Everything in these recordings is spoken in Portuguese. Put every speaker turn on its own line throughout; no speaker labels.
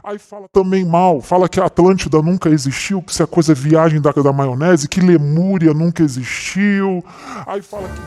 Aí fala também mal, fala que a Atlântida nunca existiu, que isso é coisa viagem da maionese, que Lemúria nunca existiu. Aí fala que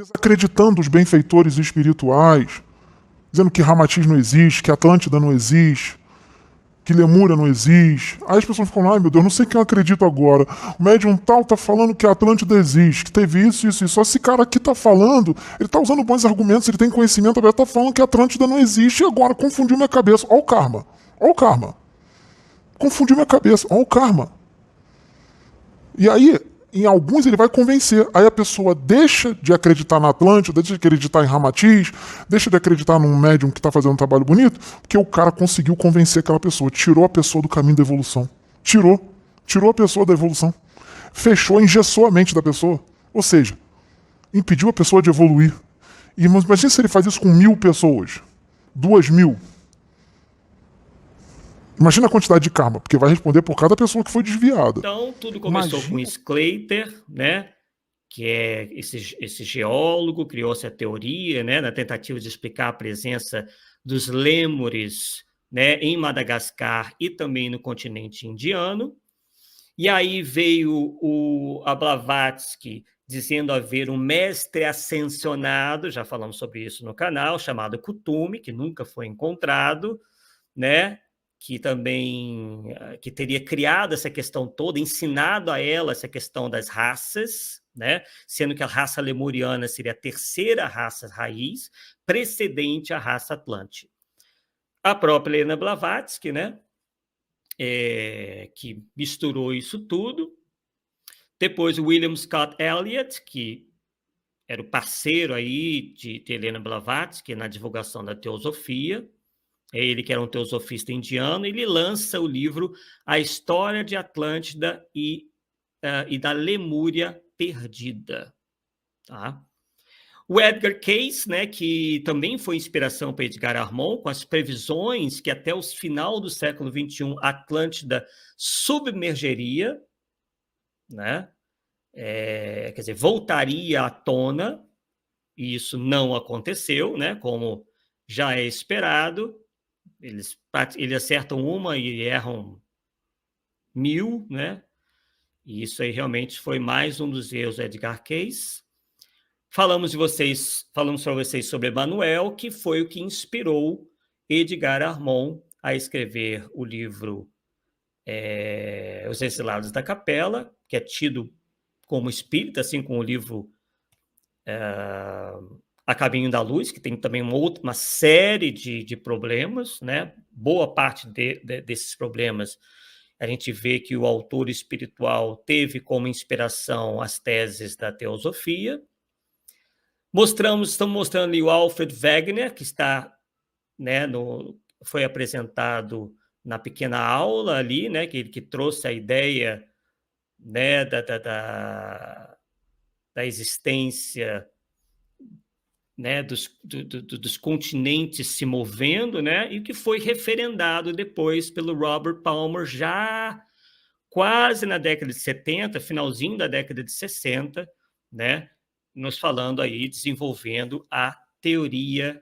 desacreditando os benfeitores espirituais, dizendo que Ramatiz não existe, que Atlântida não existe, que Lemúria não existe. Aí as pessoas ficam, ai meu Deus, não sei quem eu acredito agora. O médium tal tá falando que a Atlântida existe, que teve isso, isso, isso. Só esse cara aqui tá falando, ele tá usando bons argumentos, ele tem conhecimento, ele tá falando que a Atlântida não existe e agora confundiu minha cabeça. Ó o karma, ó o karma. Confundiu minha cabeça, ó o karma. E aí, em alguns ele vai convencer. Aí a pessoa deixa de acreditar na Atlântida, deixa de acreditar em Ramatiz, deixa de acreditar num médium que está fazendo um trabalho bonito, porque o cara conseguiu convencer aquela pessoa, tirou a pessoa do caminho da evolução. Tirou a pessoa da evolução. Fechou, engessou a mente da pessoa. Ou seja, impediu a pessoa de evoluir. E imagina se ele faz isso com 1.000 pessoas, 2.000. Imagina a quantidade de karma, porque vai responder por cada pessoa que foi desviada.
Então, tudo começou com Sclater, né? Que é esse geólogo, criou-se a teoria, né? Na tentativa de explicar a presença dos lêmures, né? Em Madagascar e também no continente indiano. E aí veio a Blavatsky dizendo haver um mestre ascensionado, já falamos sobre isso no canal, chamado Kuthumi, que nunca foi encontrado, né? Que também que teria criado essa questão toda, ensinado a ela essa questão das raças, né? Sendo que a raça lemuriana seria a terceira raça raiz, precedente à raça atlântica. A própria Helena Blavatsky, né? Que misturou isso tudo. Depois o William Scott Elliott, que era o parceiro aí de Helena Blavatsky na divulgação da teosofia. Ele que era um teosofista indiano, ele lança o livro A História de Atlântida e da Lemúria Perdida. Tá? O Edgar Cayce, né, que também foi inspiração para Edgar Armond, com as previsões que até o final do século XXI a Atlântida submergeria, né? Quer dizer, voltaria à tona, e isso não aconteceu, né, como já é esperado. Eles acertam uma e erram 1.000, né? E isso aí realmente foi mais um dos erros do Edgar Cayce. Falamos para vocês sobre Emmanuel, que foi o que inspirou Edgar Armond a escrever o livro Os Exilados da Capela, que é tido como espírita, assim como o livro A Caminho da Luz, que tem também uma série de problemas, né? Boa parte desses problemas a gente vê que o autor espiritual teve como inspiração as teses da teosofia. Estamos mostrando ali o Alfred Wegener, que está, né, foi apresentado na pequena aula ali, né, que trouxe a ideia, né, da existência, né, dos continentes se movendo, né, e que foi referendado depois pelo Robert Palmer, já quase na década de 70, finalzinho da década de 60, né, nos falando aí, desenvolvendo a teoria,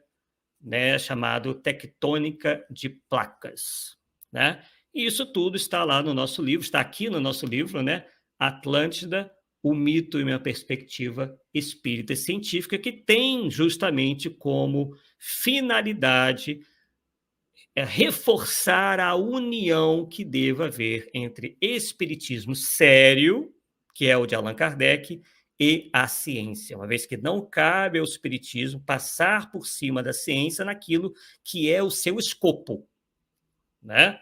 né, chamada tectônica de placas, né? E isso tudo está lá no nosso livro, está aqui no nosso livro, né, Atlântida, o mito e minha perspectiva espírita e científica, que tem justamente como finalidade reforçar a união que deva haver entre espiritismo sério, que é o de Allan Kardec, e a ciência, uma vez que não cabe ao espiritismo passar por cima da ciência naquilo que é o seu escopo, né?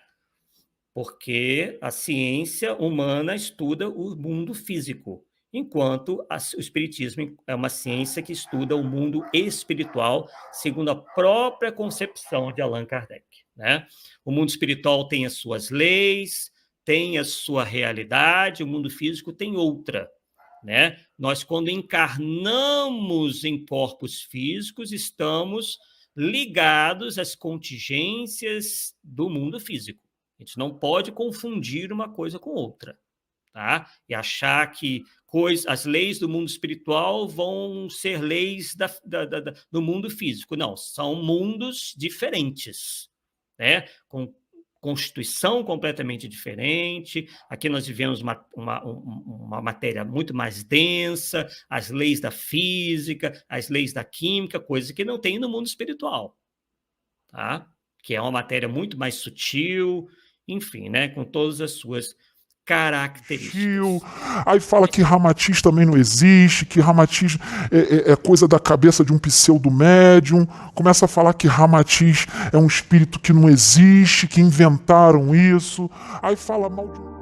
Porque a ciência humana estuda o mundo físico, enquanto o espiritismo é uma ciência que estuda o mundo espiritual, segundo a própria concepção de Allan Kardec, né? O mundo espiritual tem as suas leis, tem a sua realidade, o mundo físico tem outra, né? Nós, quando encarnamos em corpos físicos, estamos ligados às contingências do mundo físico. A gente não pode confundir uma coisa com outra, tá? E achar que as leis do mundo espiritual vão ser leis do mundo físico. Não, são mundos diferentes, né? Com constituição completamente diferente. Aqui nós vivemos uma matéria muito mais densa, as leis da física, as leis da química, coisas que não tem no mundo espiritual, tá? Que é uma matéria muito mais sutil, enfim, né? Com todas as suas características.
Aí fala que Ramatiz também não existe, que Ramatiz é coisa da cabeça de um pseudo-médium. Começa a falar que Ramatiz é um espírito que não existe, que inventaram isso. Aí fala mal de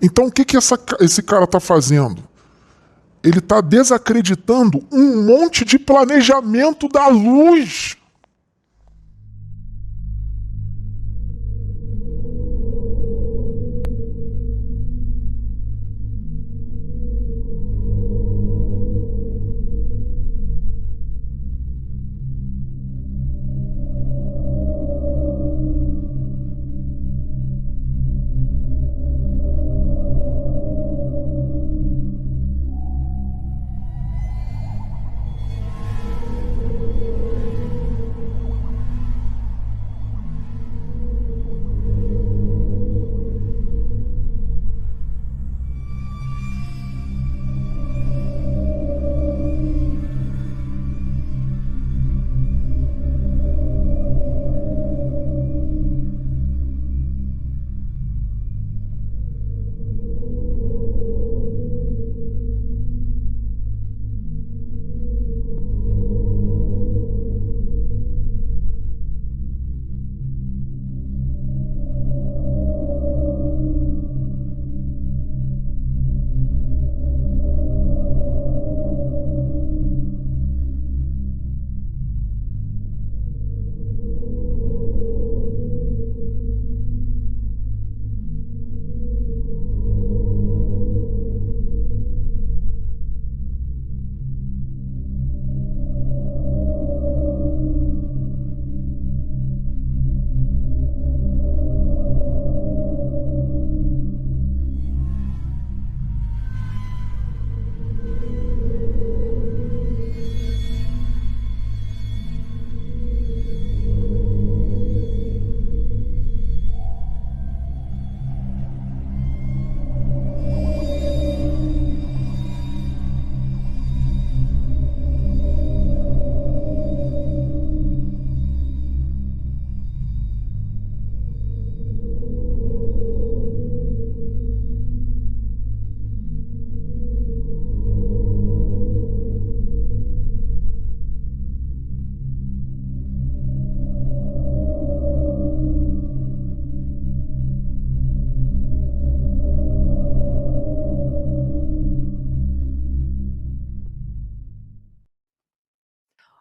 Então o que esse cara está fazendo? Ele está desacreditando um monte de planejamento da luz.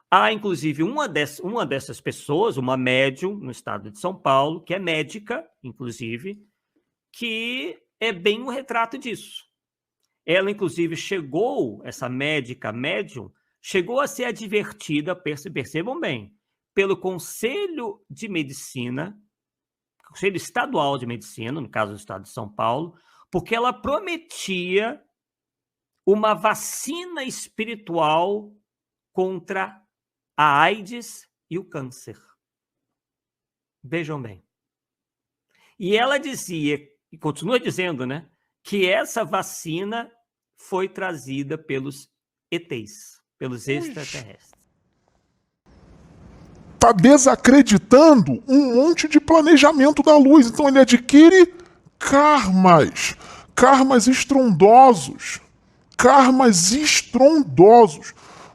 Há, inclusive, uma dessas pessoas, uma médium no estado de São Paulo, que é médica, inclusive, que é bem um retrato disso. Ela, inclusive, essa médica médium, chegou a ser advertida, percebam bem, pelo Conselho de Medicina, Conselho Estadual de Medicina, no caso do estado de São Paulo, porque ela prometia uma vacina espiritual contra a AIDS e o câncer. Vejam bem. E ela dizia, e continua dizendo, né, que essa vacina foi trazida pelos ETs, pelos extraterrestres.
Está desacreditando um monte de planejamento da luz. Então ele adquire karmas estrondosos.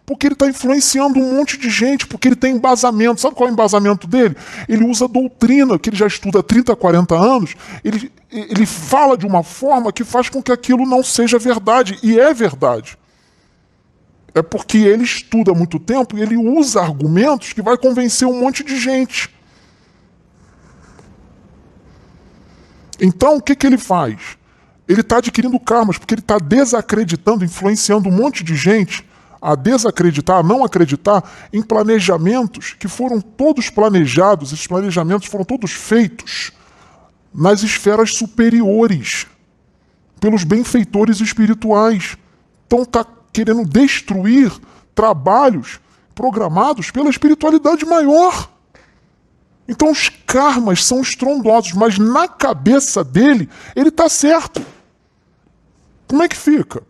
Porque ele está influenciando um monte de gente, porque ele tem embasamento. Sabe qual é o embasamento dele? Ele usa doutrina, que ele já estuda há 30, 40 anos. Ele fala de uma forma que faz com que aquilo não seja verdade. E é verdade. É porque ele estuda há muito tempo e ele usa argumentos que vai convencer um monte de gente. Então, o que ele faz? Ele está adquirindo karmas, porque ele está desacreditando, influenciando um monte de gente a desacreditar, a não acreditar em planejamentos que foram todos planejados, esses planejamentos foram todos feitos nas esferas superiores, pelos benfeitores espirituais. Então está querendo destruir trabalhos programados pela espiritualidade maior. Então os karmas são estrondosos, mas na cabeça dele, ele está certo. Como é que fica?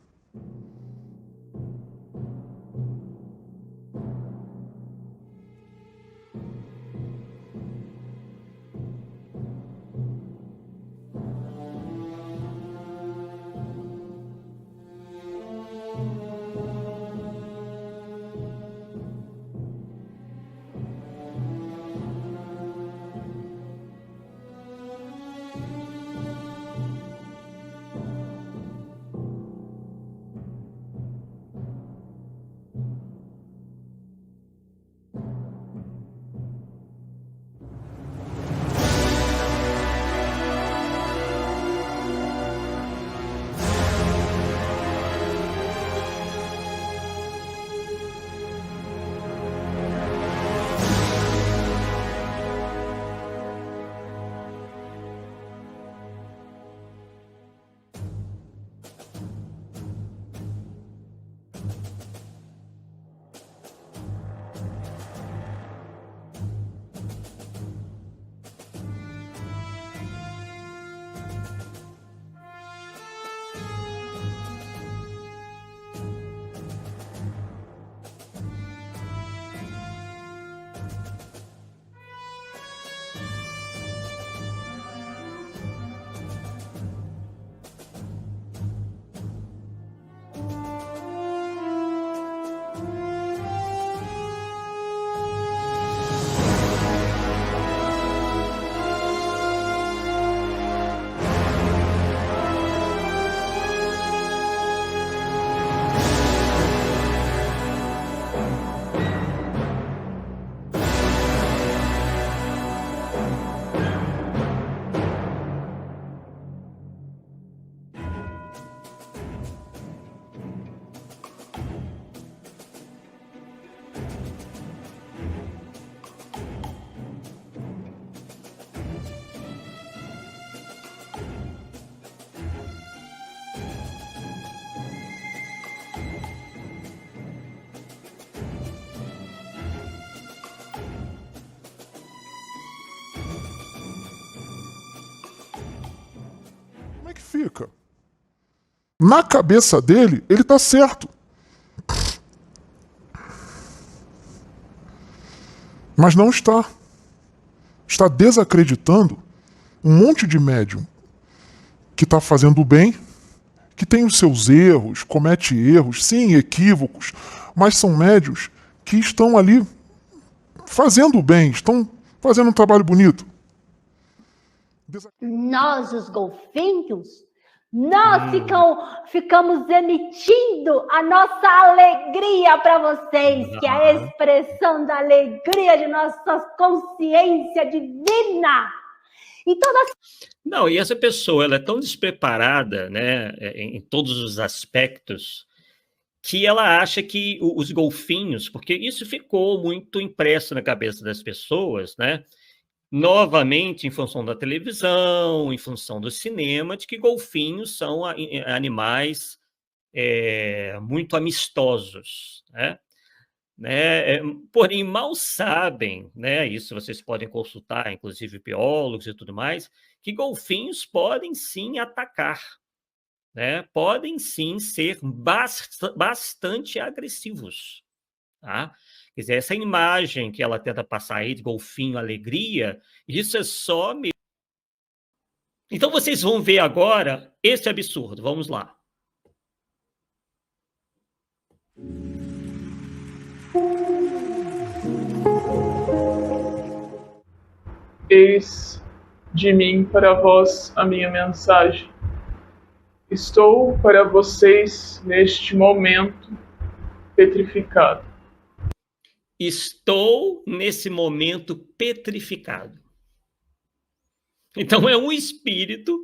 demoníaca. Na cabeça dele, ele está certo. Mas não está. Está desacreditando um monte de médium que está fazendo o bem, que tem os seus erros, comete erros, sim, equívocos, mas são médios que estão ali fazendo o bem, estão fazendo um trabalho bonito.
Nós, os golfinhos, nós ficamos emitindo a nossa alegria para vocês, que é a expressão da alegria de nossa consciência divina. E
Não, e essa pessoa, ela é tão despreparada, né, em todos os aspectos, que ela acha que os golfinhos, porque isso ficou muito impresso na cabeça das pessoas, né, novamente em função da televisão, em função do cinema, de que golfinhos são animais muito amistosos, né? Porém, mal sabem, né, isso vocês podem consultar, inclusive biólogos e tudo mais, que golfinhos podem sim atacar, né? Podem sim ser bastante agressivos. Tá? Quer dizer, essa imagem que ela tenta passar aí de golfinho, alegria, isso é só... Então vocês vão ver agora esse absurdo. Vamos lá.
Eis de mim para vós a minha mensagem. Estou para vocês neste momento petrificado.
Estou nesse momento petrificado. Então é um espírito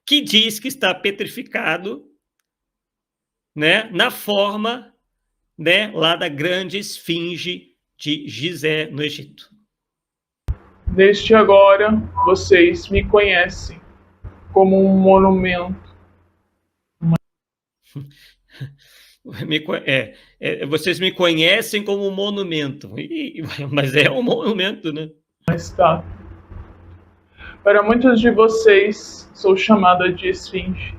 que diz que está petrificado, né, na forma, né, lá da grande esfinge de Gizé, no Egito.
Neste agora, vocês me conhecem como um monumento.
Vocês me conhecem como um monumento, mas é um monumento, né?
Está. Para muitos de vocês, sou chamada de esfinge.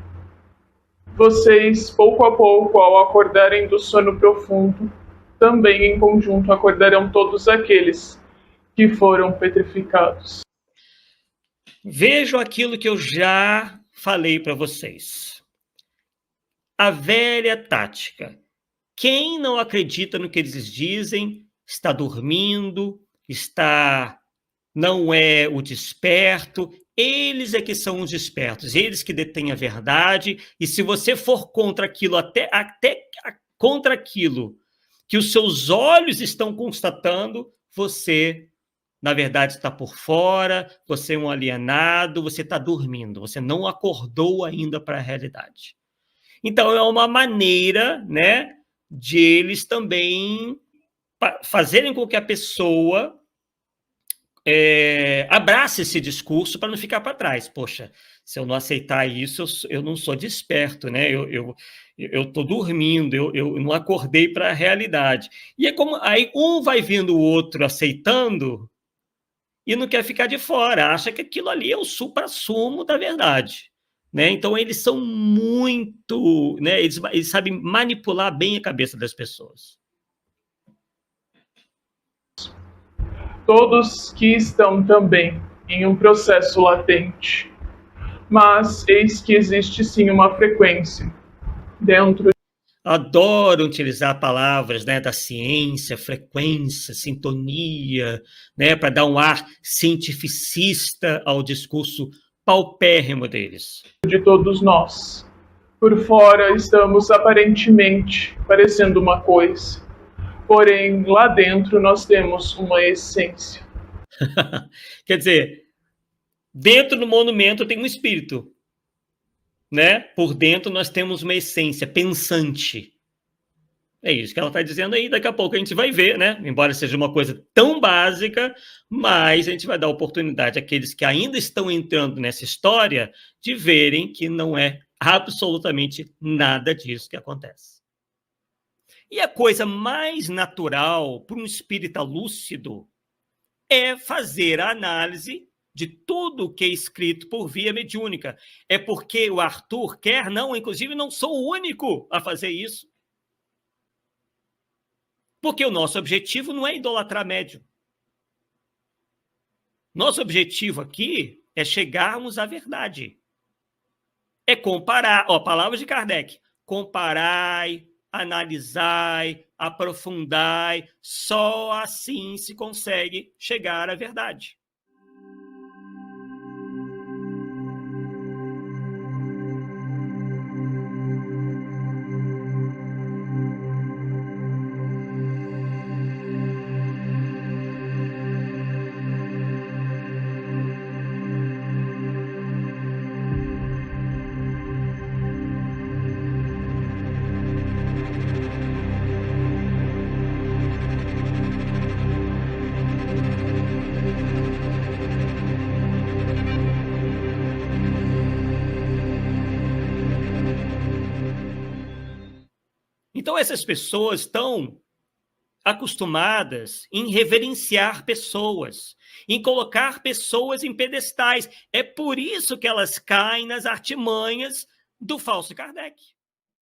Vocês, pouco a pouco, ao acordarem do sono profundo, também em conjunto acordarão todos aqueles que foram petrificados.
Vejo aquilo que eu já falei para vocês. A velha tática. Quem não acredita no que eles dizem está dormindo, não é o desperto. Eles é que são os despertos, eles que detêm a verdade. E se você for contra aquilo, até contra aquilo que os seus olhos estão constatando, você, na verdade, está por fora, você é um alienado, você está dormindo, você não acordou ainda para a realidade. Então, é uma maneira, né, de eles também fazerem com que a pessoa abrace esse discurso para não ficar para trás. Poxa, se eu não aceitar isso, eu não sou desperto, né? Eu estou dormindo, eu não acordei para a realidade. E é como aí um vai vendo o outro aceitando e não quer ficar de fora, acha que aquilo ali é o suprassumo da verdade. Né? Então, eles são muito... Né? Eles sabem manipular bem a cabeça das pessoas.
Todos que estão também em um processo latente. Mas eis que existe sim uma frequência dentro.
Adoram utilizar palavras, né, da ciência, frequência, sintonia, né, para dar um ar cientificista ao discurso paupérrimo deles.
De todos nós. Por fora estamos aparentemente parecendo uma coisa, porém lá dentro nós temos uma essência.
Quer dizer, dentro do monumento tem um espírito, né? Por dentro nós temos uma essência pensante. É isso que ela está dizendo aí, daqui a pouco a gente vai ver, né? Embora seja uma coisa tão básica, mas a gente vai dar oportunidade àqueles que ainda estão entrando nessa história de verem que não é absolutamente nada disso que acontece. E a coisa mais natural para um espírita lúcido é fazer a análise de tudo que é escrito por via mediúnica. É porque o Arthur quer, não, inclusive não sou o único a fazer isso. Porque o nosso objetivo não é idolatrar médium. Nosso objetivo aqui é chegarmos à verdade. É comparar, ó, palavras de Kardec, comparai, analisai, aprofundai, só assim se consegue chegar à verdade. Então, essas pessoas estão acostumadas em reverenciar pessoas, em colocar pessoas em pedestais. É por isso que elas caem nas artimanhas do falso Kardec.